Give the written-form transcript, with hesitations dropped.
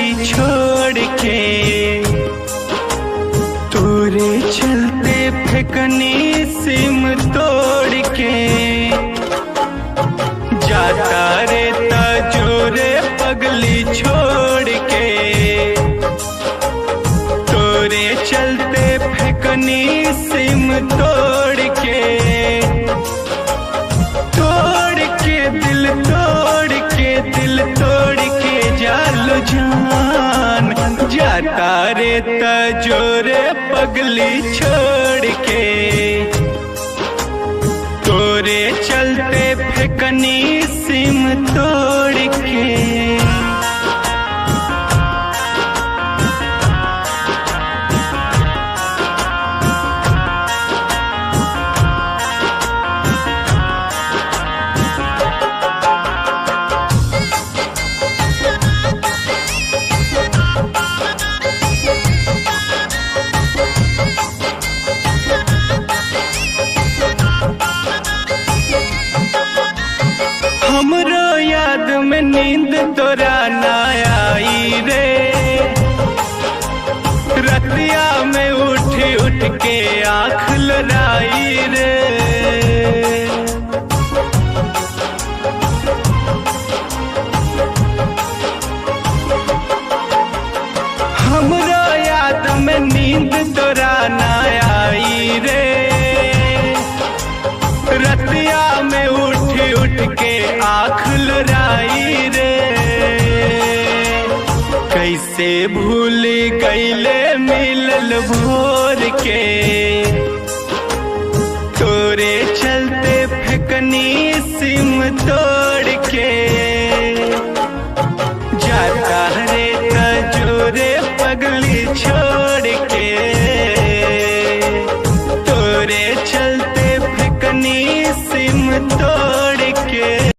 पगली छोड़ के, तोरे चलते फेंकनी सिम तोड़ के। जाता रे तजोरे पगली छोड़ के, तोरे चलते फेंकनी सिम तोड़ के। दिल तोड़ के जालो जान, जाता रे तजोरे पगली छोड़ के, तोरे चलते फेंकनी सिम तोड़ के। हमरो याद में नींद तोरा ना आई रे, रतिया में उठ उठ के आँख लड़ाई रे। हमरो याद में नींद तोरा ना आई रे, रतिया में उठ के आँख लड़ाई रे। कैसे भूल गईले मिलल भोर के, तोरे चलते फेंकनी सिम तोड़ के। जाता रे तजोरे पगली छोड़ के, तोरे चलते फेंकनी सिम तोड़ के।